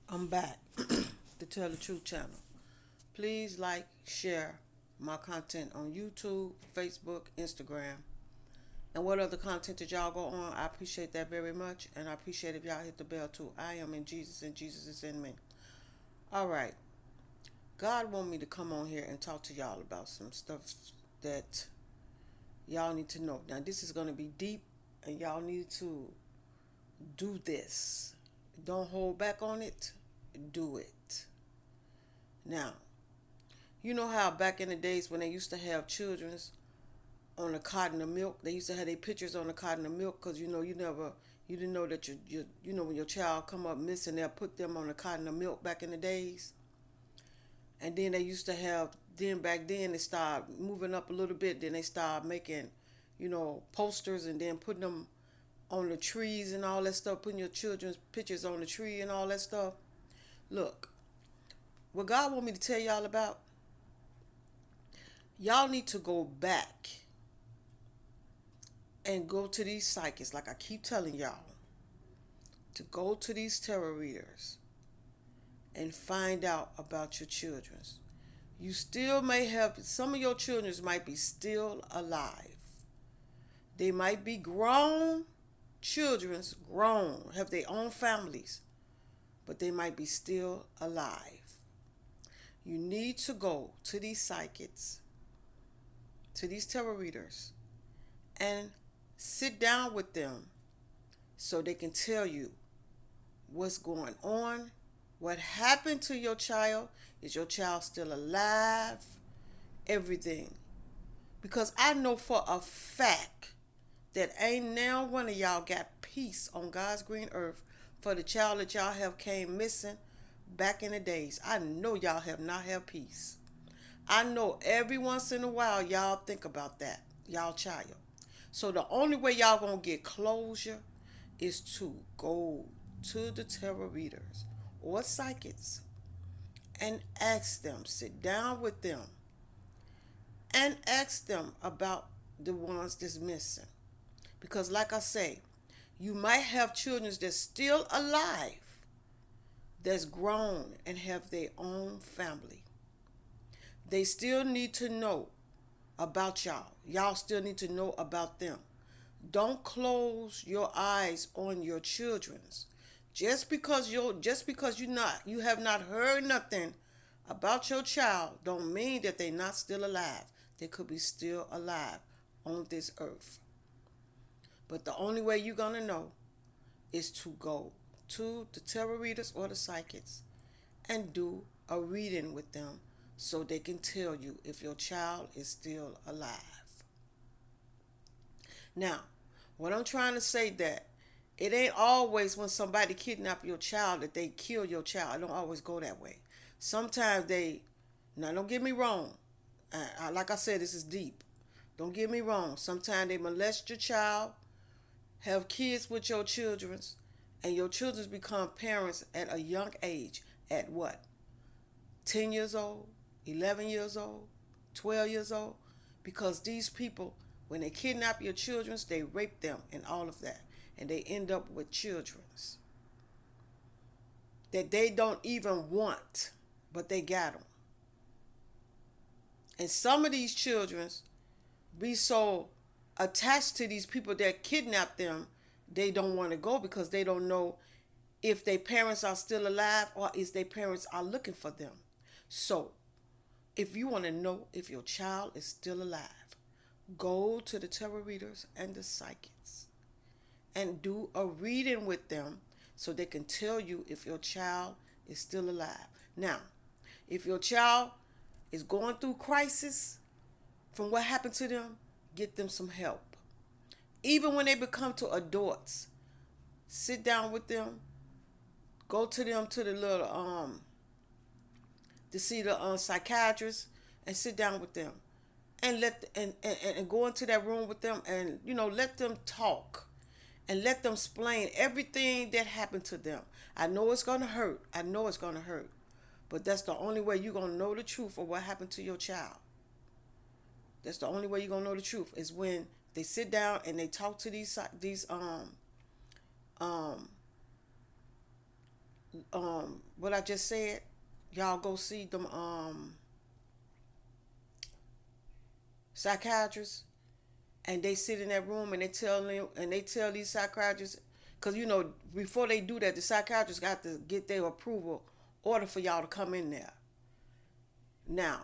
I'm back to Tell the Truth channel. Please like, share my content on YouTube, Facebook, Instagram, and what other content that y'all go on. I appreciate that very much, and I appreciate if y'all hit the bell too. I am in Jesus, and Jesus is in me. All right, God want me to come on here and talk to y'all about some stuff that y'all need to know. Now, this is going to be deep, and y'all need to do this. Don't hold back on it. Do it. Now, you know how back in the days when they used to have children's on a carton of milk, they used to have their pictures on a carton of milk because you didn't know that when your child come up missing, they'll put them on a carton of milk back in the days. And then they used to have, then back then they started moving up a little bit, then they started making, posters and then putting them on the trees and all that stuff, putting your children's pictures on the tree and all that stuff. Look, what God want me to tell y'all about, y'all need to go back and go to these psychics, like I keep telling y'all, to go to these tarot readers and find out about your children's. You still may have, some of your children's might be still alive. They might be grown, children's grown, have their own families, but they might be still alive. You need to go to these psychics, to these tarot readers, and sit down with them so they can tell you what's going on, what happened to your child, is your child still alive, everything. Because I know for a fact that ain't now one of y'all got peace on God's green earth for the child that y'all have came missing back in the days. I know y'all have not had peace. I know every once in a while y'all think about that, y'all child. So the only way y'all gonna get closure is to go to the tarot readers or psychics and ask them, sit down with them and ask them about the ones that's missing. Because like I say, you might have children that's still alive, that's grown and have their own family. They still need to know about y'all. Y'all still need to know about them. Don't close your eyes on your children's. You have not heard nothing about your child don't mean that they're not still alive. They could be still alive on this earth. But the only way you're gonna know is to go to the tarot readers or the psychics and do a reading with them so they can tell you if your child is still alive. Now, what I'm trying to say that it ain't always when somebody kidnap your child that they kill your child. It don't always go that way. Sometimes now don't get me wrong. Like I said, this is deep. Don't get me wrong. Sometimes they molest your child, have kids with your children's, and your children's become parents at a young age. At what? 10 years old, 11 years old, 12 years old, because these people, when they kidnap your children, they rape them and all of that, and they end up with children that they don't even want, but they got them. And some of these children be so attached to these people that kidnap them, they don't want to go because they don't know if their parents are still alive or if their parents are looking for them. So if you want to know if your child is still alive, go to the tarot readers and the psychics and do a reading with them so they can tell you if your child is still alive. Now, if your child is going through crisis from what happened to them, get them some help. Even when they become to adults, sit down with them, go to them to the little to see the psychiatrist and sit down with them and and go into that room with them and let them talk and let them explain everything that happened to them. I know it's gonna hurt. I know it's gonna hurt. But that's the only way you're gonna know the truth of what happened to your child. That's the only way you're gonna know the truth is when they sit down and they talk to these what I just said, y'all go see them psychiatrists, and they sit in that room and they tell them, and they tell these psychiatrists, because before they do that, the psychiatrists got to get their approval order for y'all to come in there. Now,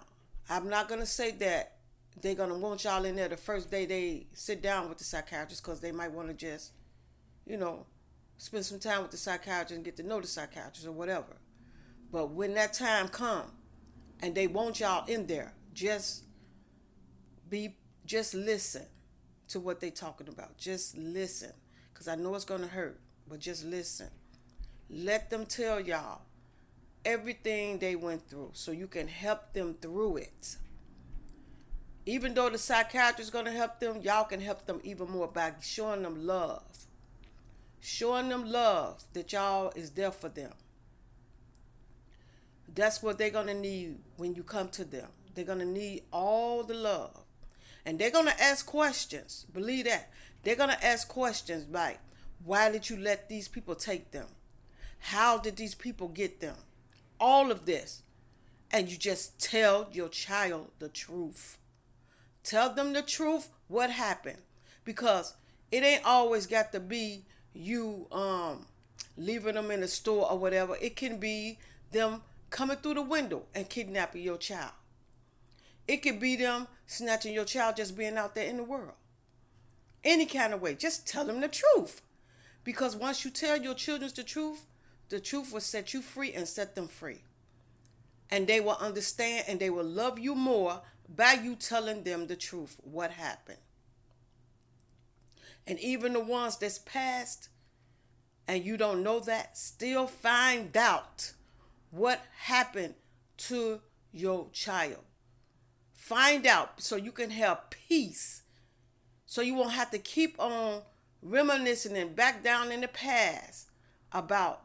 I'm not gonna say that they're gonna want y'all in there the first day they sit down with the psychiatrist, because they might want to just, you know, spend some time with the psychiatrist and get to know the psychiatrist or whatever. But when that time come and they want y'all in there, just listen to what they talking about. Just listen, because I know it's gonna hurt, but just listen. Let them tell y'all everything they went through so you can help them through it. Even though the psychiatrist is going to help them, y'all can help them even more by showing them love. Showing them love, that y'all is there for them. That's what they're going to need when you come to them. They're going to need all the love. And they're going to ask questions. Believe that. They're going to ask questions like, why did you let these people take them? How did these people get them? All of this. And you just tell your child the truth. Tell them the truth, what happened. Because it ain't always got to be you leaving them in the store or whatever. It can be them coming through the window and kidnapping your child. It could be them snatching your child just being out there in the world. Any kind of way. Just tell them the truth. Because once you tell your children the truth will set you free and set them free. And they will understand and they will love you more by you telling them the truth, what happened. And even the ones that's passed and you don't know that, still find out what happened to your child. Find out so you can have peace. So you won't have to keep on reminiscing and back down in the past about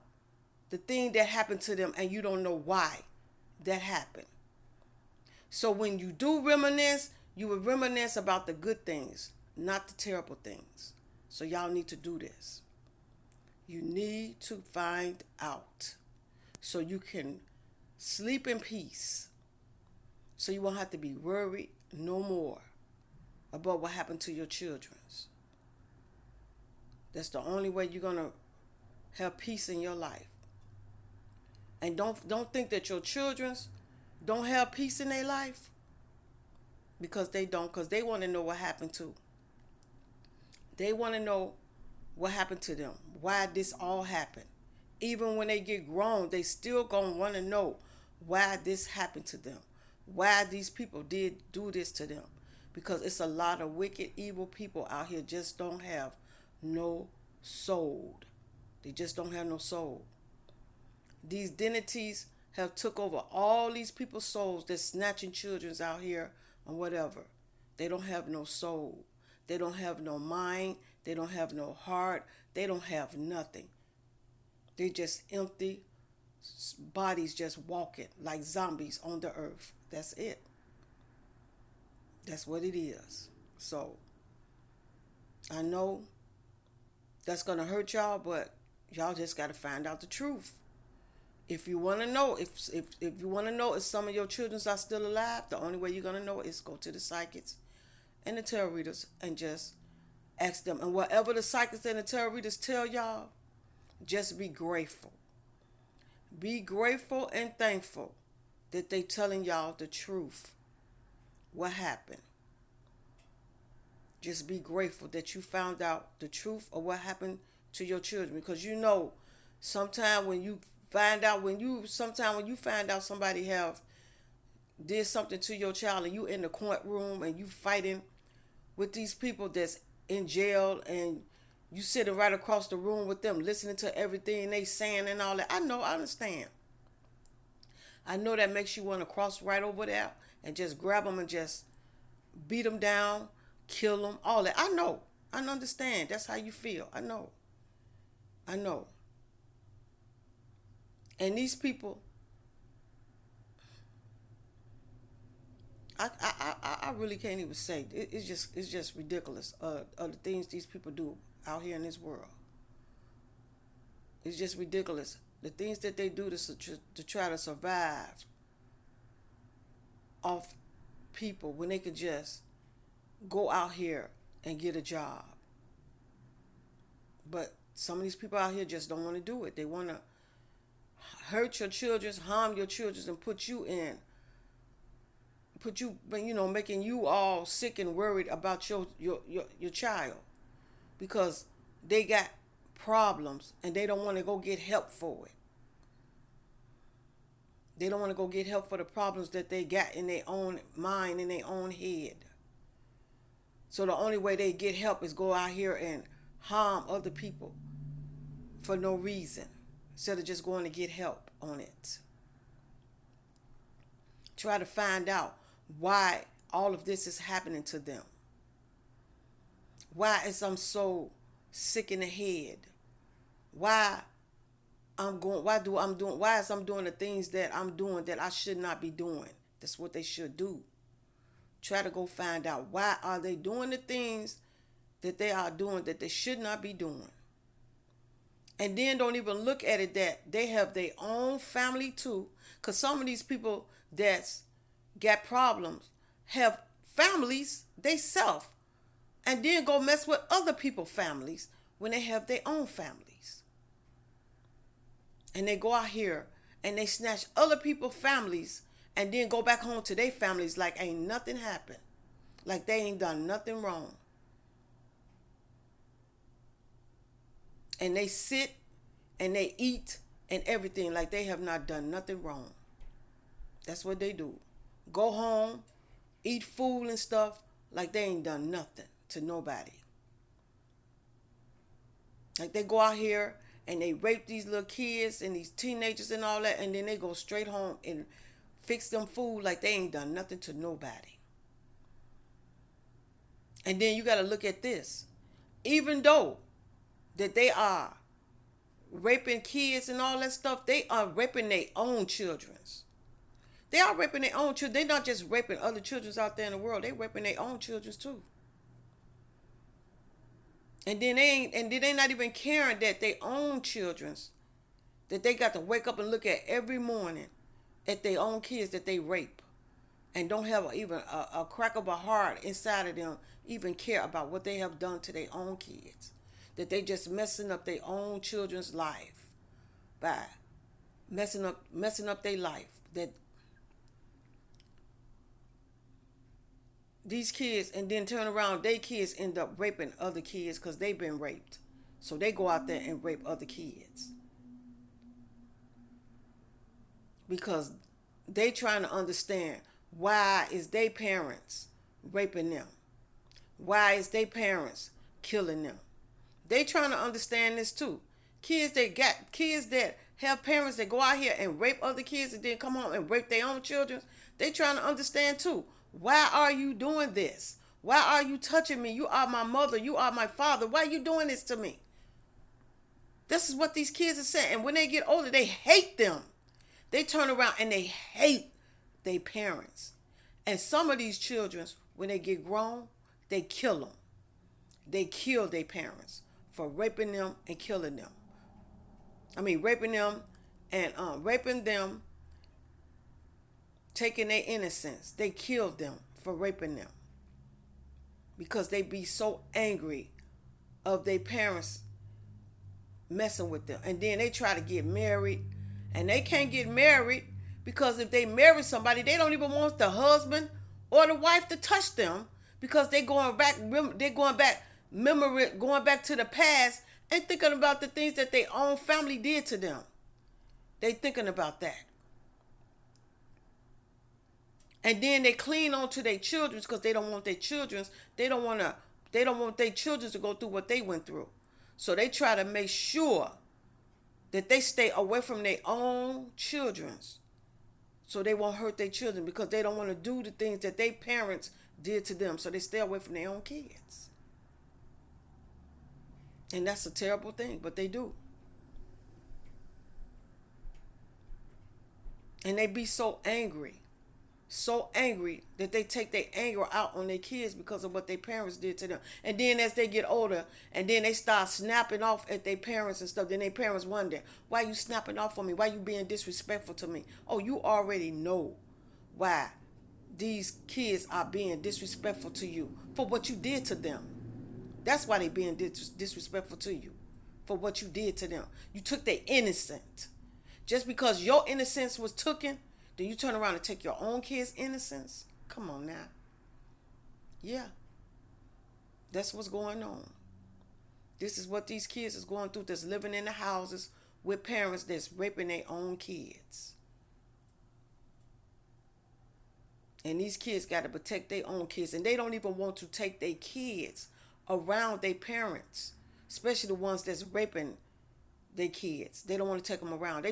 the thing that happened to them and you don't know why that happened. So when you do reminisce, you will reminisce about the good things, not the terrible things. So y'all need to do this. You need to find out so you can sleep in peace. So you won't have to be worried no more about what happened to your children. That's the only way you're going to have peace in your life. And don't think that your children don't have peace in their life, because they don't, because they want to know what happened to. They want to know what happened to them, why this all happened. Even when they get grown, they still going to want to know why this happened to them, why these people did do this to them. Because it's a lot of wicked, evil people out here just don't have no soul. They just don't have no soul. These entities have took over all these people's souls that's snatching children out here or whatever. They don't have no soul. They don't have no mind. They don't have no heart. They don't have nothing. They just empty bodies just walking like zombies on the earth. That's it. That's what it is. So I know that's going to hurt y'all, but y'all just got to find out the truth. If you want to know, if you want to know if some of your children are still alive, the only way you're going to know is go to the psychics and the tarot readers and just ask them. And whatever the psychics and the tarot readers tell y'all, just be grateful. Be grateful and thankful that they telling y'all the truth. What happened? Just be grateful that you found out the truth of what happened to your children. Because sometimes when you find out somebody have did something to your child and you in the courtroom and you fighting with these people that's in jail and you sitting right across the room with them listening to everything they saying and all that. I understand. I know that makes you want to cross right over there and just grab them and just beat them down, kill them, all that. I know. I understand. That's how you feel. I know. And these people, I really can't even say. It's just ridiculous. Of the things these people do out here in this world. It's just ridiculous The things that they do to try to survive off people when they could just go out here and get a job. But some of these people out here just don't want to do it. They want to hurt your children, harm your children, and making you all sick and worried about your child because they got problems and they don't want to go get help for it. They don't want to go get help for the problems that they got in their own mind, in their own head. So the only way they get help is go out here and harm other people for no reason, instead of just going to get help on it. Try to find out why all of this is happening to them. Why is I'm so sick in the head? Why I'm doing the things that I'm doing that I should not be doing? That's what they should do. Try to go find out why are they doing the things that they are doing that they should not be doing. And then don't even look at it that they have their own family too. Because some of these people that's got problems have families they self. And then go mess with other people's families when they have their own families. And they go out here and they snatch other people's families and then go back home to their families like ain't nothing happened. Like they ain't done nothing wrong. And they sit and they eat and everything like they have not done nothing wrong. That's what they do. Go home, eat food and stuff like they ain't done nothing to nobody. Like they go out here and they rape these little kids and these teenagers and all that, and then they go straight home and fix them food like they ain't done nothing to nobody. And then you got to look at this. Even though that they are raping kids and all that stuff, they are raping their own children. They are raping their own children. They're not just raping other children out there in the world. They're raping their own children too. And then they not even caring that their own children's, that they got to wake up and look at every morning at their own kids that they rape and don't have even a crack of a heart inside of them even care about what they have done to their own kids. That they just messing up their own children's life by messing up their life. That these kids, and then turn around, they kids end up raping other kids because they've been raped. So they go out there and rape other kids. Because they trying to understand why is their parents raping them? Why is their parents killing them? They trying to understand this too. Kids that have parents that go out here and rape other kids and then come home and rape their own children, they trying to understand too. Why are you doing this? Why are you touching me? You are my mother. You are my father. Why are you doing this to me? This is what these kids are saying. And when they get older, they hate them. They turn around and they hate their parents. And some of these children, when they get grown, they kill them. They kill their parents for raping them and killing them. Raping them and taking their innocence. They killed them for raping them because they be so angry of their parents messing with them. And then they try to get married, and they can't get married because if they marry somebody, they don't even want the husband or the wife to touch them because they're going back to the past and thinking about the things that their own family did to them. They thinking about that. And then they cling on to their children because they don't want their children. They don't want their children to go through what they went through. So they try to make sure that they stay away from their own children, so they won't hurt their children because they don't want to do the things that their parents did to them. So they stay away from their own kids. And that's a terrible thing, but they do. And they be so angry so angry that they take their anger out on their kids because of what their parents did to them. And then as they get older, and then they start snapping off at their parents and stuff, then their parents wonder, why you snapping off on me? Why you being disrespectful to me? Oh, you already know why these kids are being disrespectful to you for what you did to them. That's why they being disrespectful to you for what you did to them. You took their innocence. Just because your innocence was taken, then you turn around and take your own kids' innocence? Come on now. Yeah. That's what's going on. This is what these kids is going through that's living in the houses with parents that's raping their own kids. And these kids got to protect their own kids. And they don't even want to take their kids around their parents, especially the ones that's raping their kids. They don't want to take them around.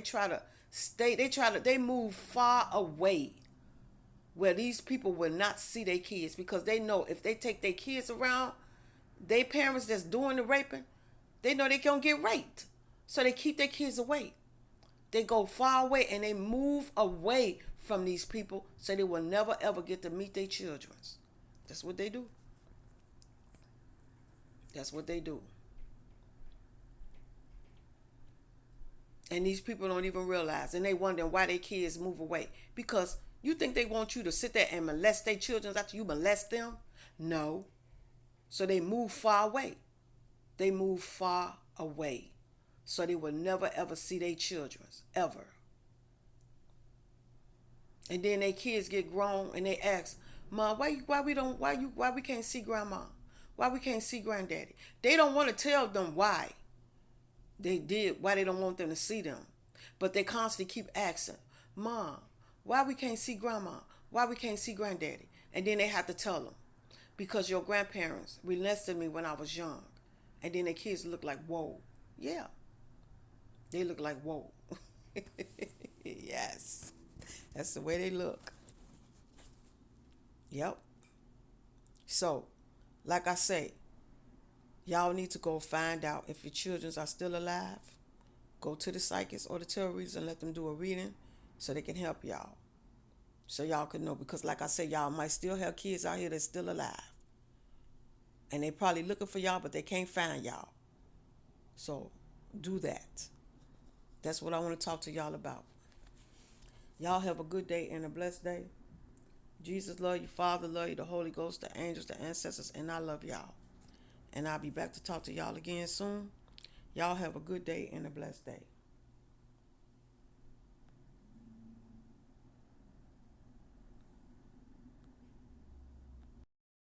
They move far away where these people will not see their kids, because they know if they take their kids around their parents that's doing the raping, they know they gonna get raped. So they keep their kids away. They go far away and they move away from these people so they will never ever get to meet their children. That's what they do. That's what they do. And these people don't even realize, and they wonder why their kids move away. Because you think they want you to sit there and molest their children after you molest them? No. So they move far away. They move far away. So they will never ever see their children. Ever. And then their kids get grown and they ask, Mom, why we can't see grandma? Why we can't see granddaddy? They don't want to tell them why why they don't want them to see them. But they constantly keep asking, Mom, why we can't see grandma? Why we can't see granddaddy? And then they have to tell them, because your grandparents molested me when I was young. And then their kids look like, whoa. Yeah. They look like, whoa. Yes. That's the way they look. Yep. So, like I say, y'all need to go find out if your children are still alive. Go to the psychics or the tarot readers and let them do a reading so they can help y'all. So y'all can know, because like I said, y'all might still have kids out here that's still alive. And they probably looking for y'all, but they can't find y'all. So do that. That's what I want to talk to y'all about. Y'all have a good day and a blessed day. Jesus love you, Father love you, the Holy Ghost, the angels, the ancestors, and I love y'all. And I'll be back to talk to y'all again soon. Y'all have a good day and a blessed day.